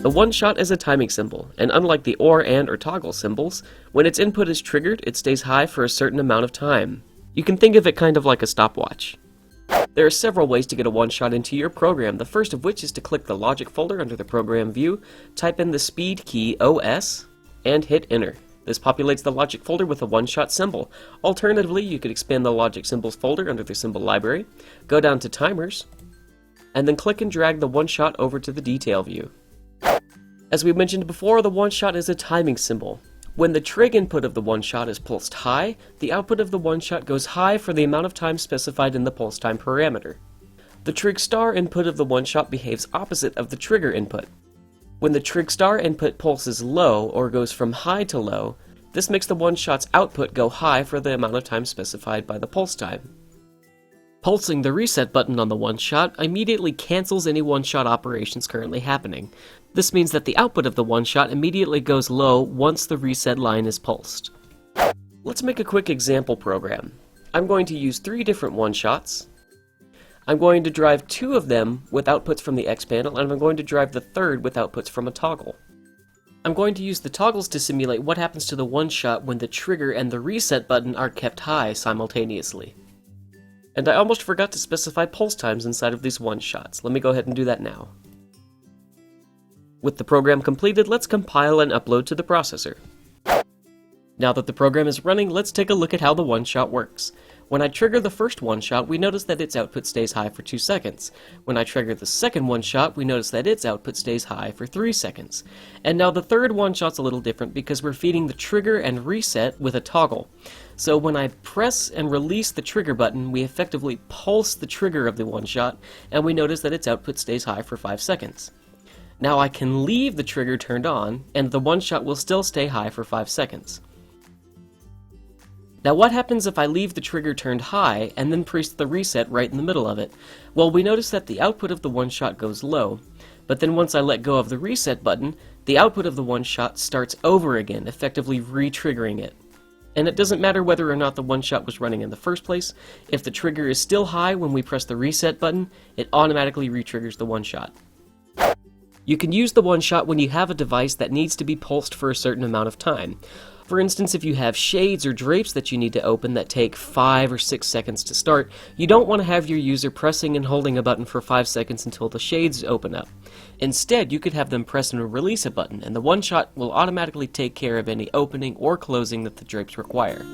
The ONESHOT is a timing symbol, and unlike the OR, AND, or toggle symbols, when its input is triggered, it stays high for a certain amount of time. You can think of it kind of like a stopwatch. There are several ways to get a ONESHOT into your program, the first of which is to click the logic folder under the program view, type in the speed key OS, and hit enter. This populates the logic folder with a ONESHOT symbol. Alternatively, you could expand the logic symbols folder under the symbol library, go down to timers, and then click and drag the ONESHOT over to the detail view. As we mentioned before, the ONESHOT is a timing symbol. When the trig input of the ONESHOT is pulsed high, the output of the ONESHOT goes high for the amount of time specified in the pulse time parameter. The trig star input of the ONESHOT behaves opposite of the trigger input. When the trig star input pulses low or goes from high to low, this makes the ONESHOT's output go high for the amount of time specified by the pulse time. Pulsing the reset button on the ONESHOT immediately cancels any ONESHOT operations currently happening. This means that the output of the ONESHOT immediately goes low once the reset line is pulsed. Let's make a quick example program. I'm going to use 3 different ONESHOTs. I'm going to drive 2 of them with outputs from the X panel, and I'm going to drive the third with outputs from a toggle. I'm going to use the toggles to simulate what happens to the ONESHOT when the trigger and the reset button are kept high simultaneously. And I almost forgot to specify pulse times inside of these ONESHOTs. Let me go ahead and do that now. With the program completed, let's compile and upload to the processor. Now that the program is running, let's take a look at how the ONESHOT works. When I trigger the first ONESHOT, we notice that its output stays high for 2 seconds. When I trigger the second ONESHOT, we notice that its output stays high for 3 seconds. And now the third ONESHOT's a little different because we're feeding the trigger and reset with a toggle. So when I press and release the trigger button, we effectively pulse the trigger of the ONESHOT, and we notice that its output stays high for 5 seconds. Now I can leave the trigger turned on, and the ONESHOT will still stay high for 5 seconds. Now what happens if I leave the trigger turned high and then press the reset right in the middle of it? Well, we notice that the output of the ONESHOT goes low, but then once I let go of the reset button, the output of the ONESHOT starts over again, effectively re-triggering it. And it doesn't matter whether or not the ONESHOT was running in the first place. If the trigger is still high when we press the reset button, it automatically re-triggers the ONESHOT. You can use the ONESHOT when you have a device that needs to be pulsed for a certain amount of time. For instance, if you have shades or drapes that you need to open that take 5 or 6 seconds to start, you don't want to have your user pressing and holding a button for 5 seconds until the shades open up. Instead, you could have them press and release a button, and the ONESHOT will automatically take care of any opening or closing that the drapes require.